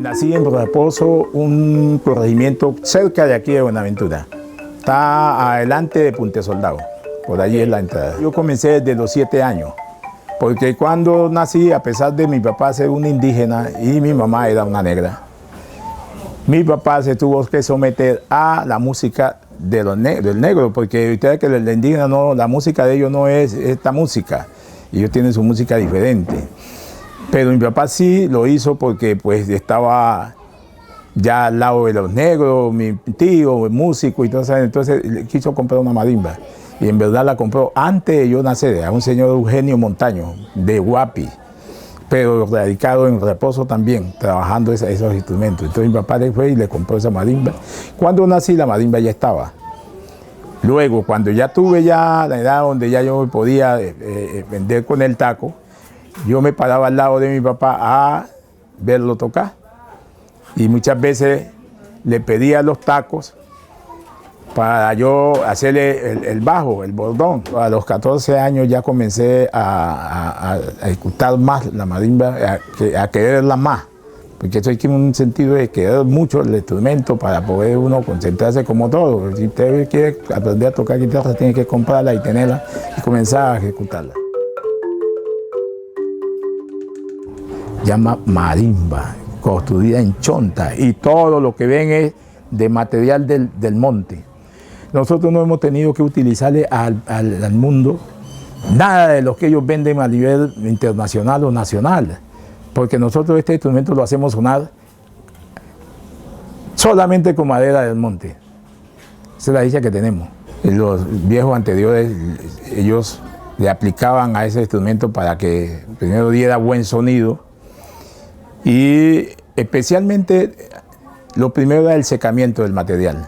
Nací en Reposo, un corregimiento cerca de aquí de Buenaventura. Está adelante de Punta Soldado, por allí es la entrada. Yo comencé desde los 7 años, porque cuando nací, a pesar de mi papá ser un indígena y mi mamá era una negra, mi papá se tuvo que someter a la música del negro, porque ustedes que el indígena no, la música de ellos no es esta música, ellos tienen su música diferente. Pero mi papá sí lo hizo porque pues estaba ya al lado de los negros, mi tío, músico y todo eso, entonces quiso comprar una marimba. Y en verdad la compró antes de yo nacer, a un señor Eugenio Montaño, de Guapi, pero radicado en Reposo también, trabajando esos instrumentos. Entonces mi papá le fue y le compró esa marimba. Cuando nací la marimba ya estaba. Luego, cuando ya tuve ya la edad donde ya yo podía vender con el taco, yo me paraba al lado de mi papá a verlo tocar. Y muchas veces le pedía los tacos para yo hacerle el bajo, el bordón. A los 14 años ya comencé a ejecutar más la marimba, a quererla más. Porque eso hay que un sentido de querer mucho el instrumento para poder uno concentrarse como todo. Si usted quiere aprender a tocar guitarra, tiene que comprarla y tenerla y comenzar a ejecutarla. Llama marimba, construida en chonta, y todo lo que ven es de material del monte. Nosotros no hemos tenido que utilizarle al mundo nada de lo que ellos venden a nivel internacional o nacional, porque nosotros este instrumento lo hacemos sonar solamente con madera del monte. Esa es la dicha que tenemos. Los viejos anteriores, ellos le aplicaban a ese instrumento para que primero diera buen sonido, y especialmente lo primero era el secamiento del material.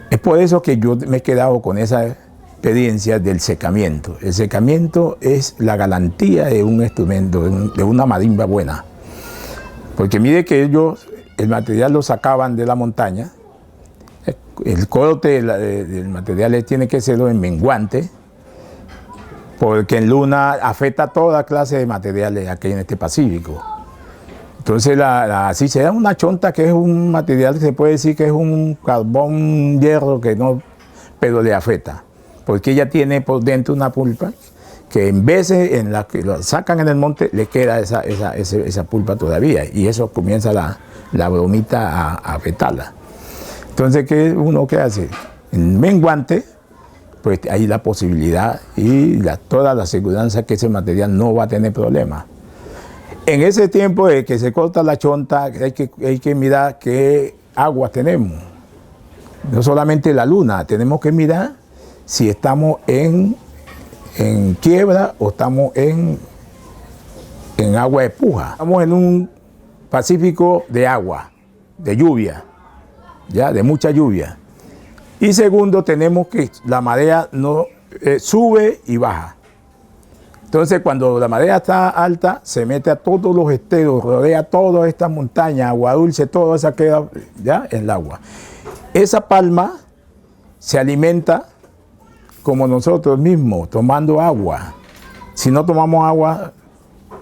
Es por eso que yo me he quedado con esa experiencia del secamiento. El secamiento es la garantía de un instrumento, de una marimba buena. Porque mire que ellos, el material lo sacaban de la montaña, el corte del material tiene que serlo en menguante, porque en luna afecta toda clase de materiales aquí en este Pacífico. Entonces, si se da una chonta, que es un material que se puede decir que es un carbón, hierro, que no, pero le afecta, porque ella tiene por dentro una pulpa que en veces en la que lo sacan en el monte le queda esa pulpa todavía, y eso comienza la bromita a afectarla. Entonces, ¿qué uno qué hace? En menguante, pues hay la posibilidad y toda la seguridad que ese material no va a tener problemas. En ese tiempo de que se corta la chonta, hay que mirar qué agua tenemos. No solamente la luna, tenemos que mirar si estamos en quiebra o estamos en agua de puja. Estamos en un Pacífico de agua, de lluvia, ya, de mucha lluvia. Y segundo, tenemos que la marea no sube y baja. Entonces, cuando la marea está alta, se mete a todos los esteros, rodea todas estas montañas, agua dulce, todo eso queda ya en el agua. Esa palma se alimenta como nosotros mismos, tomando agua. Si no tomamos agua,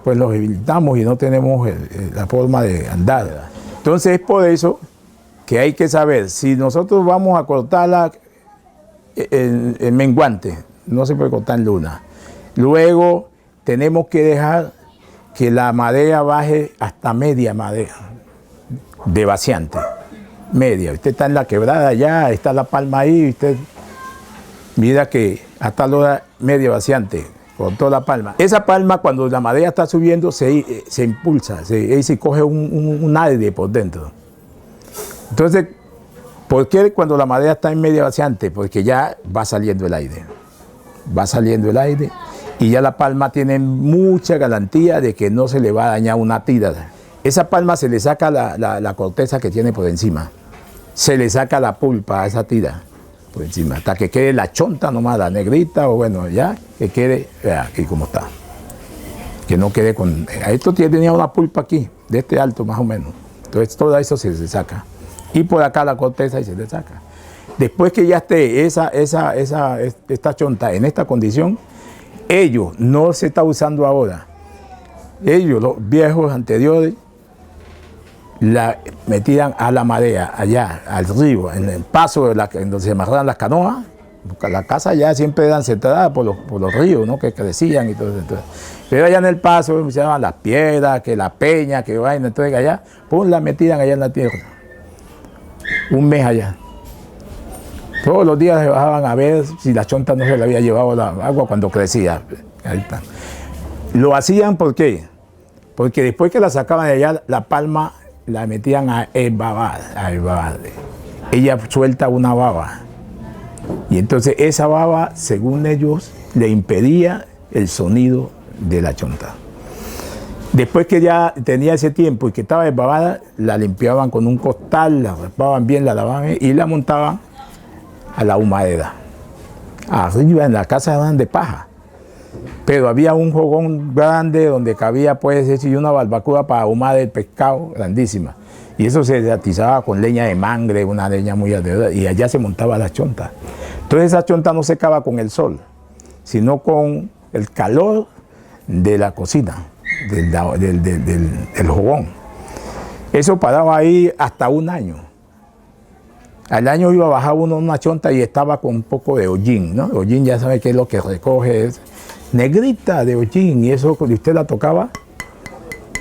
pues los debilitamos y no tenemos la forma de andar. Entonces, es por eso que hay que saber, si nosotros vamos a cortarla en menguante, no se puede cortar en luna. Luego tenemos que dejar que la marea baje hasta media marea de vaciante. Media. Usted está en la quebrada ya, está la palma ahí, usted mira que hasta la media vaciante, cortó la palma. Esa palma, cuando la marea está subiendo, se impulsa, se coge un aire por dentro. Entonces, ¿por qué cuando la marea está en media vaciante? Porque ya va saliendo el aire. Va saliendo el aire. Y ya la palma tiene mucha garantía de que no se le va a dañar una tira. Esa palma se le saca la corteza que tiene por encima. Se le saca la pulpa a esa tira por encima, hasta que quede la chonta nomás, la negrita, o bueno, ya, que quede, vea, aquí como está. Que no quede con... Esto tenía una pulpa aquí, de este alto más o menos. Entonces todo eso se le saca. Y por acá la corteza y se le saca. Después que ya esté esta chonta en esta condición, ellos no se está usando ahora. Ellos, los viejos anteriores, la metían a la marea, allá, al río, en el paso en donde se amarraban las canoas. Las casas ya siempre eran centradas por los ríos, ¿no? Que crecían y todo eso. Entonces, pero allá en el paso se llamaban las piedras, que la peña, que vaina, entonces allá, pum, la metían allá en la tierra. Un mes allá. Todos los días se bajaban a ver si la chonta no se le había llevado la agua cuando crecía. Ahí está. Lo hacían ¿por qué? Porque después que la sacaban de allá, la palma la metían a babar. Ella suelta una baba. Y entonces esa baba, según ellos, le impedía el sonido de la chonta. Después que ya tenía ese tiempo y que estaba desbabada, la limpiaban con un costal, la raspaban bien, la lavaban y la montaban a la humadera. Arriba en la casa eran de paja. Pero había un fogón grande donde cabía pues y una barbacoa para ahumar el pescado grandísima. Y eso se atizaba con leña de mangre, una leña muy alrededor, y allá se montaba la chonta. Entonces esa chonta no secaba con el sol, sino con el calor de la cocina, del fogón. Eso paraba ahí hasta un año. Al año iba a bajar uno una chonta y estaba con un poco de hollín, ¿no? Hollín ya sabe qué es lo que recoge, es negrita de hollín, y eso cuando usted la tocaba,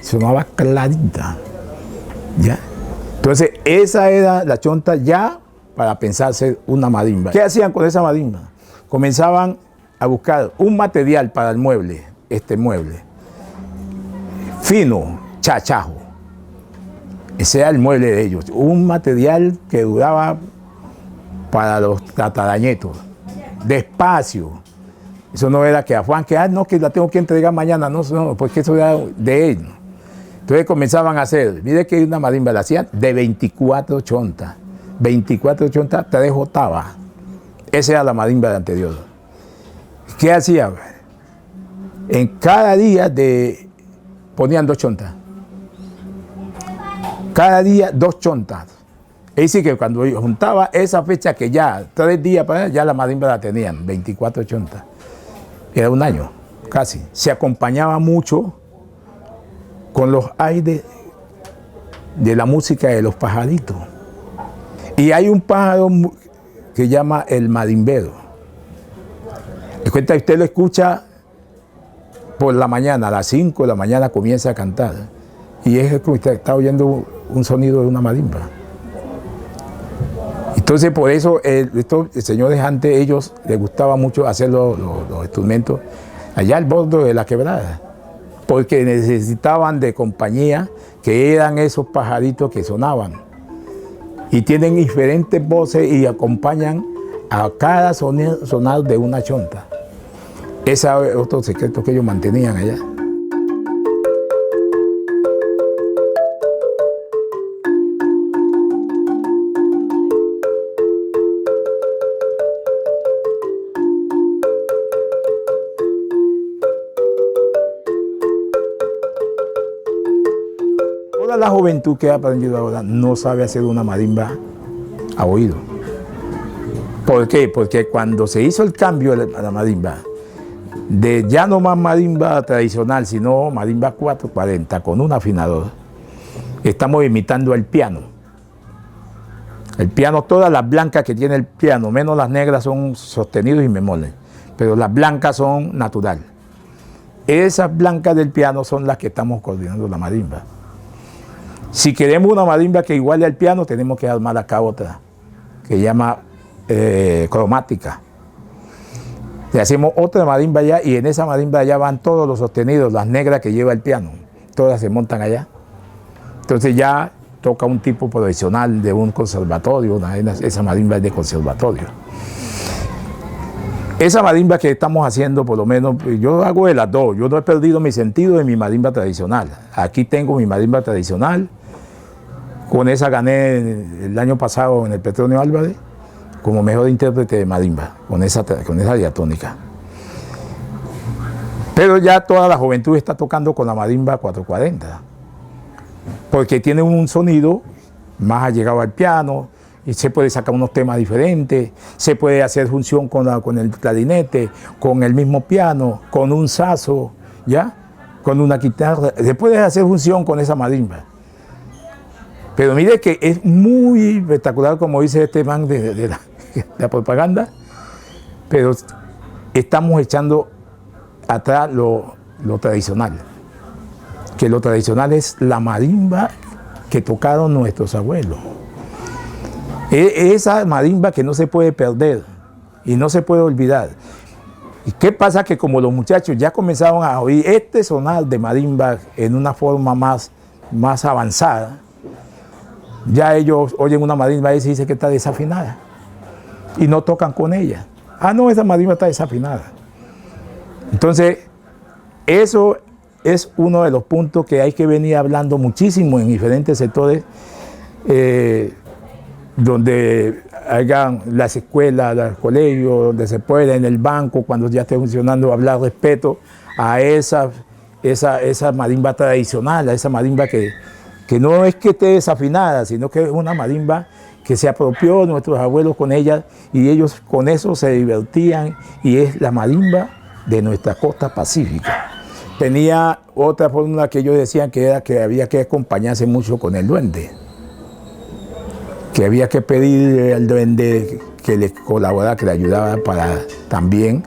sonaba clarita. ¿Ya? Entonces, esa era la chonta ya para pensarse una marimba. ¿Qué hacían con esa marimba? Comenzaban a buscar un material para el mueble, este mueble, fino, chachajo. Ese era el mueble de ellos. Un material que duraba para los tatarañetos. Despacio. Eso no era que afán, que no, que la tengo que entregar mañana. No, porque eso era de ellos. Entonces comenzaban a hacer, mire que una marimba la hacían de 24 chontas. 24 chontas, 3 octavas. Esa era la marimba de anterior. ¿Qué hacían? En cada día ponían 2 chontas. Cada día 2 chontas. Es decir, que cuando yo juntaba esa fecha que ya, 3 días para allá, ya la marimba la tenían, 24 chontas. Era un año, casi. Se acompañaba mucho con los aires de la música de los pajaritos. Y hay un pájaro que llama el marimbero. Le cuenta que usted lo escucha por la mañana, a las 5 de la mañana comienza a cantar. Y es que usted está oyendo un sonido de una marimba. Entonces por eso estos señores antes, ellos les gustaba mucho hacer los instrumentos allá al borde de la quebrada, porque necesitaban de compañía, que eran esos pajaritos que sonaban. Y tienen diferentes voces y acompañan a cada sonar de una chonta. Ese es otro secreto que ellos mantenían allá. Toda la juventud que ha aprendido ahora no sabe hacer una marimba a oído. ¿Por qué? Porque cuando se hizo el cambio a la marimba, de ya no más marimba tradicional, sino marimba 440 con un afinador, estamos imitando el piano. El piano, todas las blancas que tiene el piano, menos las negras, son sostenidos y bemoles, pero las blancas son natural. Esas blancas del piano son las que estamos coordinando la marimba. Si queremos una marimba que iguale al piano, tenemos que armar acá otra, que se llama cromática. Le hacemos otra marimba allá y en esa marimba allá van todos los sostenidos, las negras que lleva el piano, todas se montan allá. Entonces ya toca un tipo profesional de un conservatorio, esa marimba es de conservatorio. Esa marimba que estamos haciendo, por lo menos, yo hago de las dos. Yo no he perdido mi sentido de mi marimba tradicional. Aquí tengo mi marimba tradicional. Con esa gané el año pasado en el Petronio Álvarez como mejor intérprete de marimba, con esa diatónica. Pero ya toda la juventud está tocando con la marimba 440, porque tiene un sonido más allegado al piano, y se puede sacar unos temas diferentes, se puede hacer función con el clarinete, con el mismo piano, con un saxo, ¿ya? Con una guitarra, se puede hacer función con esa marimba. Pero mire que es muy espectacular, como dice este man de la propaganda, pero estamos echando atrás lo tradicional. Que lo tradicional es la marimba que tocaron nuestros abuelos. Esa marimba que no se puede perder y no se puede olvidar. ¿Y qué pasa? Que como los muchachos ya comenzaron a oír este sonar de marimba en una forma más avanzada, ya ellos oyen una marimba y se dice que está desafinada y no tocan con ella. Ah, no, esa marimba está desafinada. Entonces, eso es uno de los puntos que hay que venir hablando muchísimo en diferentes sectores, donde hagan las escuelas, los colegios, donde se pueda, en el banco, cuando ya esté funcionando, hablar respecto a esa marimba tradicional, a esa marimba que no es que esté desafinada, sino que es una marimba que se apropió nuestros abuelos con ella y ellos con eso se divertían, y es la marimba de nuestra costa pacífica. Tenía otra fórmula que ellos decían que era que había que acompañarse mucho con el duende, que había que pedirle al duende que le colaborara, que le ayudara para también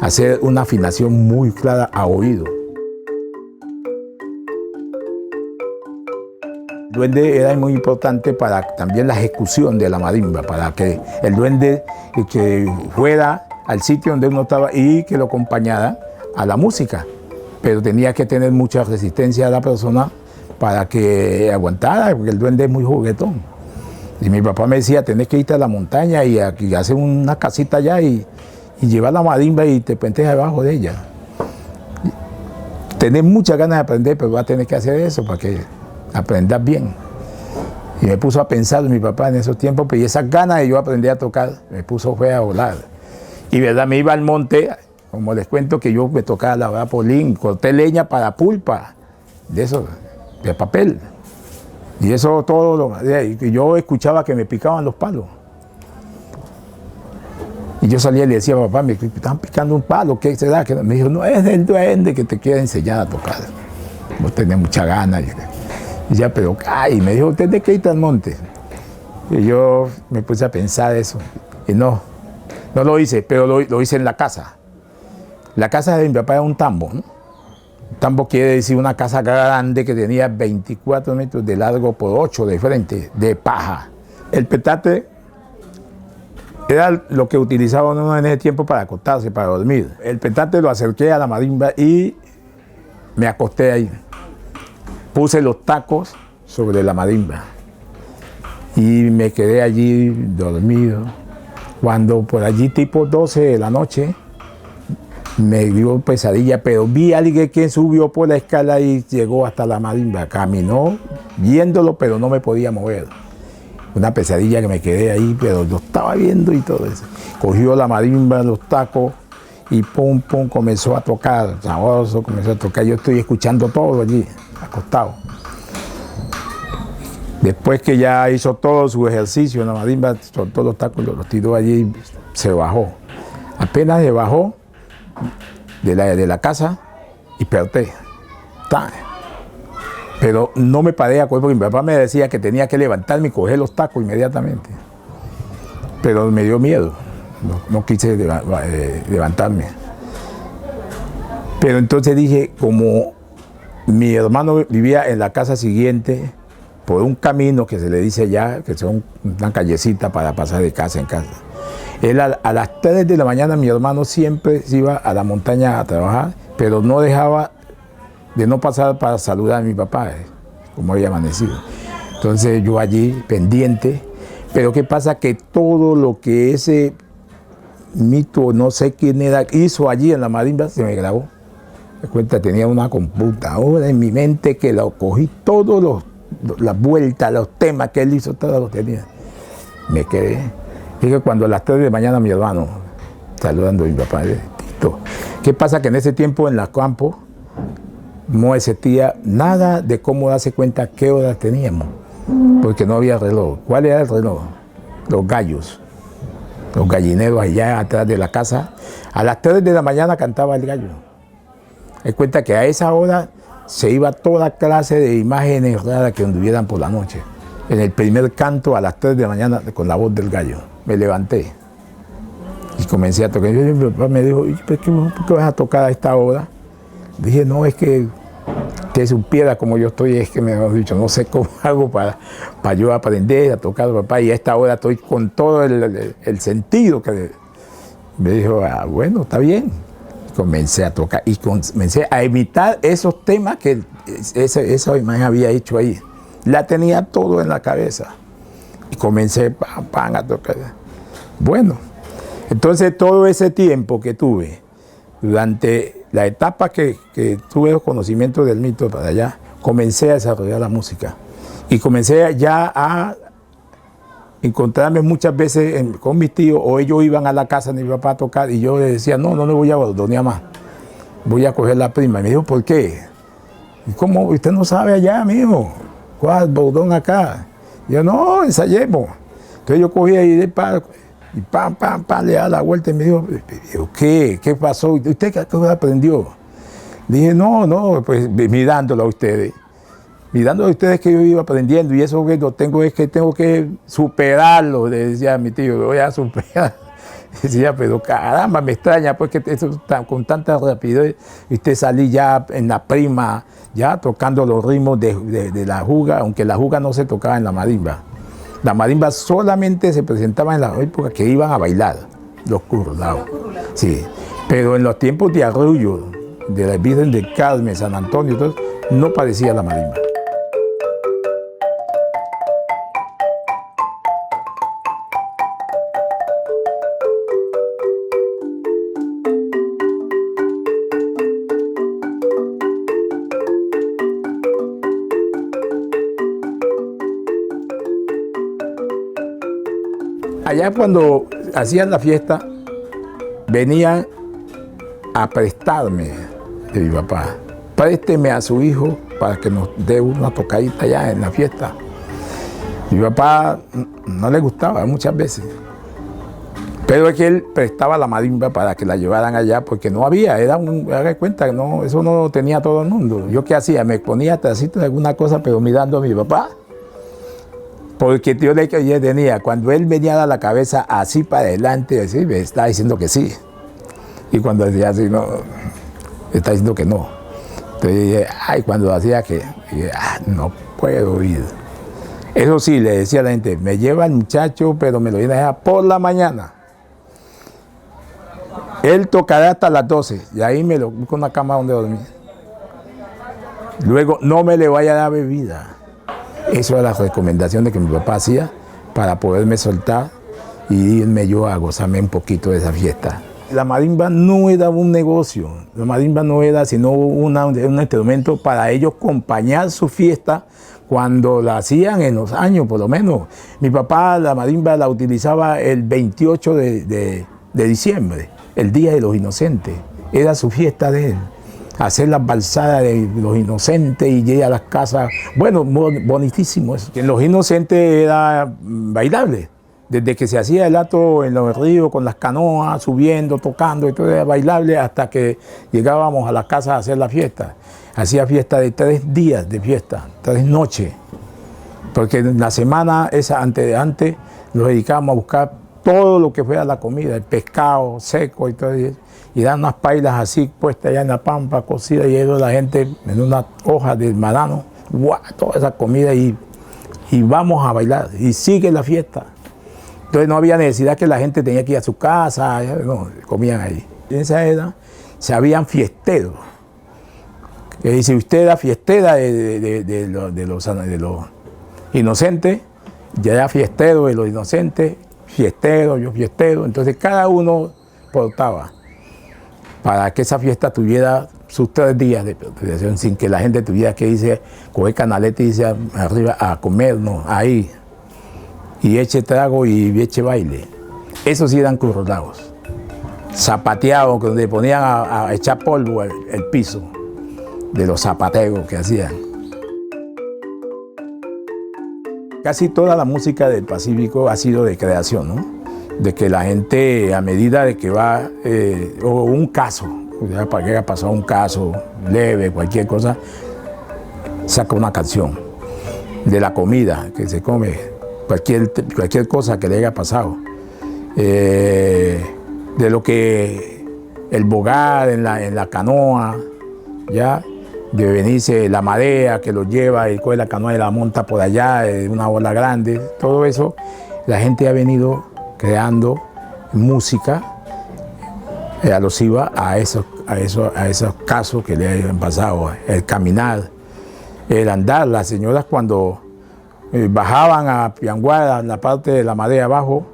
hacer una afinación muy clara a oído. El duende era muy importante para también la ejecución de la marimba, para que el duende que fuera al sitio donde uno estaba y que lo acompañara a la música. Pero tenía que tener mucha resistencia a la persona para que aguantara, porque el duende es muy juguetón. Y mi papá me decía, tenés que irte a la montaña y hacer una casita allá y llevar la marimba y te pentes debajo de ella. Tenés muchas ganas de aprender, pero vas a tener que hacer eso para que aprendas bien. Y me puso a pensar mi papá en esos tiempos, pues, y esas ganas de yo aprender a tocar, me puso fue a volar. Y verdad, me iba al monte, como les cuento que yo me tocaba lavar polín, corté leña para pulpa, de eso, de papel. Y eso todo, yo escuchaba que me picaban los palos. Y yo salía y le decía a papá, me están picando un palo, ¿qué será? Me dijo, no, es el duende que te quiere enseñar a tocar. Vos tenés mucha gana. Y ya, pero, ay, me dijo, usted tiene que irte al monte. Y yo me puse a pensar eso. Y no lo hice, pero lo hice en la casa. La casa de mi papá era un tambo, ¿no? Tambo quiere decir una casa grande que tenía 24 metros de largo por 8 de frente, de paja. El petate era lo que utilizaba uno en ese tiempo para acostarse, para dormir. El petate lo acerqué a la marimba y me acosté ahí. Puse los tacos sobre la marimba y me quedé allí dormido. Cuando por allí tipo 12 de la noche, me dio pesadilla, pero vi a alguien que subió por la escala y llegó hasta la marimba. Caminó viéndolo, pero no me podía mover. Una pesadilla que me quedé ahí, pero lo estaba viendo y todo eso. Cogió la marimba, los tacos y pum, pum, comenzó a tocar. Sabroso, comenzó a tocar. Yo estoy escuchando todo allí, acostado. Después que ya hizo todo su ejercicio en la marimba, soltó los tacos, los tiró allí y se bajó. Apenas se bajó de la casa y desperté. Pero no me paré a coger porque mi papá me decía que tenía que levantarme y coger los tacos inmediatamente. Pero me dio miedo, no quise levantarme. Pero entonces dije, como mi hermano vivía en la casa siguiente, por un camino que se le dice allá, que son una callecita para pasar de casa en casa. Él a las 3 de la mañana, mi hermano siempre se iba a la montaña a trabajar, pero no dejaba de no pasar para saludar a mi papá, como había amanecido. Entonces yo allí pendiente, pero ¿qué pasa? Que todo lo que ese mito, no sé quién era, hizo allí en la marimba, se me grabó. Me cuenta, tenía una computadora en mi mente que lo cogí todos las vueltas, los temas que él hizo, todos los tenía. Me quedé. Dije, cuando a las 3 de la mañana mi hermano, saludando a mi papá, Tito. ¿Qué pasa? Que en ese tiempo en los campos no existía nada de cómo darse cuenta qué horas teníamos, porque no había reloj. ¿Cuál era el reloj? Los gallos, los gallineros allá atrás de la casa. A las 3 de la mañana cantaba el gallo. Me cuenta que a esa hora se iba toda clase de imágenes raras que anduvieran por la noche. en el primer canto a las 3 de la mañana con la voz del gallo. Me levanté y comencé a tocar. Y mi papá me dijo, ¿por qué vas a tocar a esta hora? Dije, no, es que supiera como yo estoy, es que me han dicho, no sé cómo hago para yo aprender a tocar, papá, y a esta hora estoy con todo el sentido que me dijo, bueno, está bien. Comencé a tocar y comencé a imitar esos temas que esa imagen había hecho ahí. La tenía todo en la cabeza. Y comencé a tocar. Bueno, entonces todo ese tiempo que tuve, durante la etapa que tuve los conocimientos del mito para allá, comencé a desarrollar la música. Y comencé ya a encontrarme muchas veces con mis tíos, o ellos iban a la casa de mi papá a tocar, y yo les decía, no voy a bordonear más, voy a coger la prima. Y me dijo, ¿por qué? ¿Y cómo? ¿Usted no sabe allá, mijo? ¿Cuál bordón acá? Y yo, no, ensayemos. Entonces yo cogí ahí de palo, y pam, le da la vuelta y me dijo, ¿qué pasó? ¿Usted qué aprendió? Dije, no, pues mirándolo a ustedes. Mirando a ustedes que yo iba aprendiendo, y eso que lo tengo es que tengo que superarlo, le decía a mi tío, lo voy a superar. Decía, pero caramba, me extraña, porque eso con tanta rapidez, usted salí ya en la prima, ya tocando los ritmos de la juga, aunque la juga no se tocaba en la marimba. La marimba solamente se presentaba en la época que iban a bailar, los currulados. Sí, pero en los tiempos de Arroyo, de la Virgen del Carmen, San Antonio, todo, no parecía la marimba. Allá cuando hacían la fiesta, venían a prestarme de mi papá. Présteme a su hijo para que nos dé una tocadita allá en la fiesta. Mi papá no le gustaba muchas veces, pero es que él prestaba la marimba para que la llevaran allá porque no había, haga cuenta que no, eso no lo tenía todo el mundo. ¿Yo qué hacía? Me ponía atrásito de alguna cosa, pero mirando a mi papá. Porque yo le tenía, cuando él venía a la cabeza así para adelante, así, me estaba diciendo que sí. Y cuando decía así, no, me está diciendo que no. Entonces dije, cuando hacía que, dije, no puedo ir. Eso sí, le decía a la gente, me lleva el muchacho, pero me lo viene a dejar por la mañana. Él tocará hasta las 12, y ahí me lo busco una cama donde dormir. Luego, no me le vaya a dar bebida. Eso era la recomendación que mi papá hacía para poderme soltar y irme yo a gozarme un poquito de esa fiesta. La marimba no era un negocio, la marimba no era sino un instrumento para ellos acompañar su fiesta cuando la hacían en los años, por lo menos. Mi papá la marimba la utilizaba el 28 de diciembre, el Día de los Inocentes. Era su fiesta de él. Hacer las balsadas de los inocentes y llegar a las casas. Bueno, bonitísimo eso. En los inocentes era bailable. Desde que se hacía el acto en los ríos con las canoas, subiendo, tocando, y todo era bailable hasta que llegábamos a las casas a hacer la fiesta. Hacía fiesta de 3 días de fiesta, 3 noches. Porque en la semana esa antes nos dedicábamos a buscar todo lo que fuera la comida, el pescado seco y todo eso. Y dan unas pailas así puestas allá en la pampa, cocidas, y eso la gente en una hoja de marano, toda esa comida y vamos a bailar, y sigue la fiesta. Entonces no había necesidad que la gente tenía que ir a su casa, no, comían ahí. En esa edad se habían fiesteros. Y si usted era fiestera de los inocentes, ya era fiestero de los inocentes, fiestero, yo fiestero, entonces cada uno portaba para que esa fiesta tuviera sus 3 días de preparación sin que la gente tuviera que irse, coger canaleta y irse arriba a comer, no, ahí, y eche trago y eche baile. Esos sí eran currulados, zapateados, donde ponían a echar polvo el piso de los zapateos que hacían. Casi toda la música del Pacífico ha sido de creación, ¿no? De que la gente, a medida de que va, o un caso, para que haya pasado un caso leve, cualquier cosa, saca una canción. de la comida que se come, cualquier cosa que le haya pasado, de lo que el bogar en la canoa, ya, de venirse la marea que los lleva y coge la canoa y la monta por allá, una ola grande, todo eso, la gente ha venido creando música alusiva a esos casos que le han pasado, el caminar, el andar. Las señoras cuando bajaban a Pianguada, la parte de la marea abajo,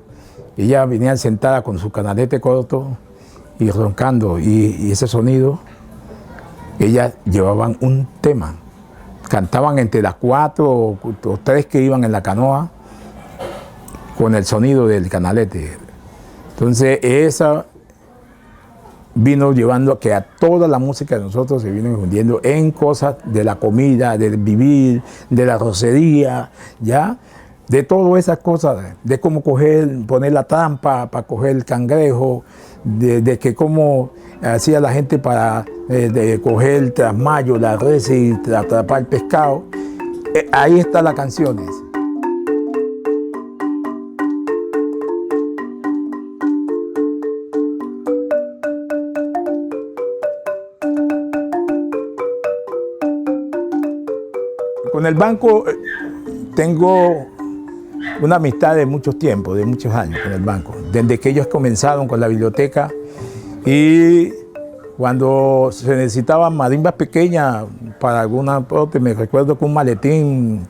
ellas venían sentadas con su canalete corto y roncando, y ese sonido, ellas llevaban un tema, cantaban entre las 4 o 3 que iban en la canoa con el sonido del canalete. Entonces esa vino llevando a que a toda la música de nosotros se vino difundiendo en cosas de la comida, del vivir, de la rocería, ¿ya? De todas esas cosas, de cómo poner la trampa para coger el cangrejo, de que cómo hacía la gente para coger el trasmayo, la res y atrapar el pescado. Ahí están las canciones. Con el banco tengo una amistad de muchos tiempos, de muchos años con el banco, desde que ellos comenzaron con la biblioteca, y cuando se necesitaban marimbas pequeñas para alguna parte, me recuerdo que un maletín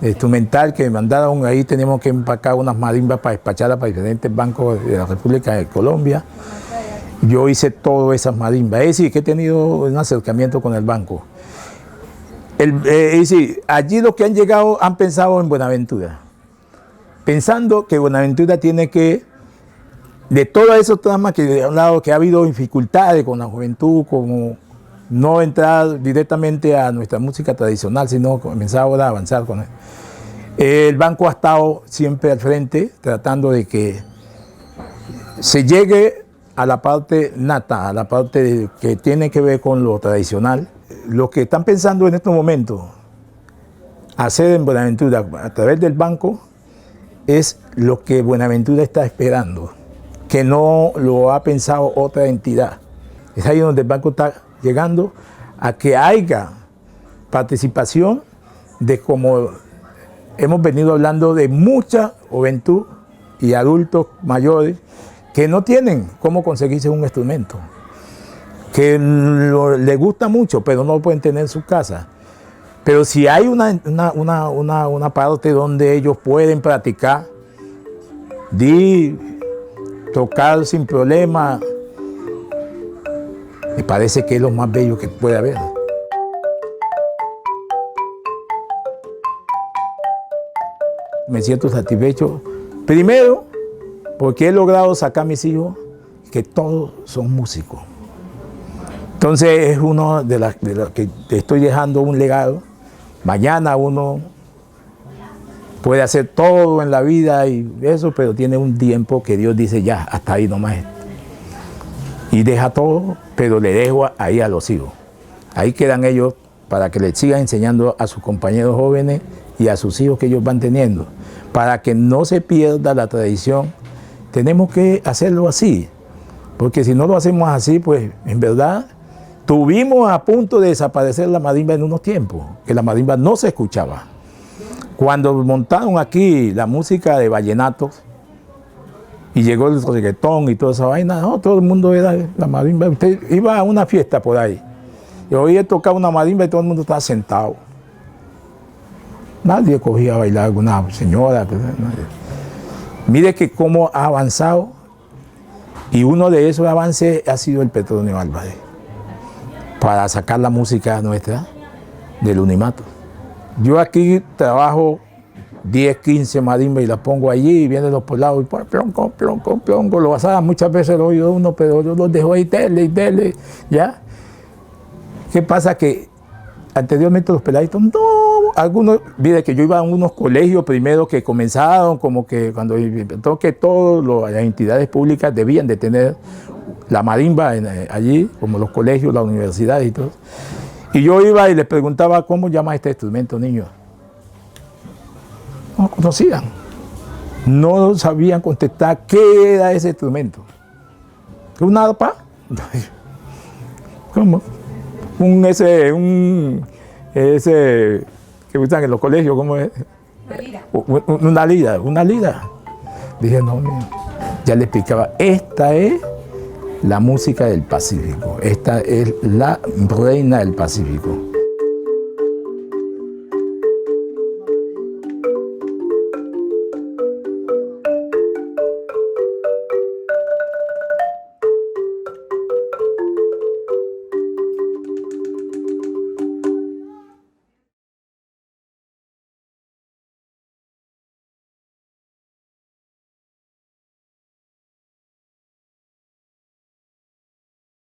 instrumental que me mandaron, ahí teníamos que empacar unas marimbas para despacharlas para diferentes bancos de la República de Colombia. Yo hice todas esas marimbas, es decir, que he tenido un acercamiento con el banco. Allí los que han llegado han pensado en Buenaventura, pensando que Buenaventura tiene que, de todos esos temas que he hablado, que ha habido dificultades con la juventud, como no entrar directamente a nuestra música tradicional, sino comenzar ahora a avanzar con él. El banco ha estado siempre al frente, tratando de que se llegue a la parte nata, a la parte que tiene que ver con lo tradicional. Lo que están pensando en estos momentos hacer en Buenaventura a través del banco es lo que Buenaventura está esperando, que no lo ha pensado otra entidad. Es ahí donde el banco está llegando a que haya participación de, como hemos venido hablando, de mucha juventud y adultos mayores que no tienen cómo conseguirse un instrumento, que les gusta mucho, pero no lo pueden tener en su casa. Pero si hay una parte donde ellos pueden practicar, tocar sin problema, me parece que es lo más bello que puede haber. Me siento satisfecho, primero, porque he logrado sacar a mis hijos que todos son músicos. Entonces es uno de las que te estoy dejando un legado. Mañana uno puede hacer todo en la vida y eso, pero tiene un tiempo que Dios dice ya, hasta ahí nomás. Y deja todo, pero le dejo ahí a los hijos. Ahí quedan ellos para que les sigan enseñando a sus compañeros jóvenes y a sus hijos que ellos van teniendo. Para que no se pierda la tradición, tenemos que hacerlo así. Porque si no lo hacemos así, pues en verdad tuvimos a punto de desaparecer la marimba en unos tiempos, que la marimba no se escuchaba. Cuando montaron aquí la música de vallenatos y llegó el reggaetón y toda esa vaina, no, todo el mundo era la marimba. Usted iba a una fiesta por ahí y oía tocar una marimba y todo el mundo estaba sentado. Nadie cogía a bailar alguna señora. Mire que cómo ha avanzado, y uno de esos avances ha sido el Petronio Álvarez, para sacar la música nuestra del unimato. Yo aquí trabajo 10, 15 marimbas y las pongo allí y vienen los poblados y plonco, plonco, plonco. Lo pasaba muchas veces lo oído uno, pero yo los dejo ahí, tele, ¿ya? ¿Qué pasa? Que anteriormente los peladitos, no, algunos, mire que yo iba a unos colegios primero que comenzaron, como que cuando inventó que todas las entidades públicas debían de tener la marimba allí, como los colegios, las universidades y todo. Y yo iba y les preguntaba, ¿cómo llama este instrumento, niño? No conocían. No sabían contestar qué era ese instrumento. ¿Una arpa? ¿Cómo? Ese que usan en los colegios, ¿cómo es? Una lira. Una lira. Dije, no, ya le explicaba, esta es la música del Pacífico, esta es la reina del Pacífico.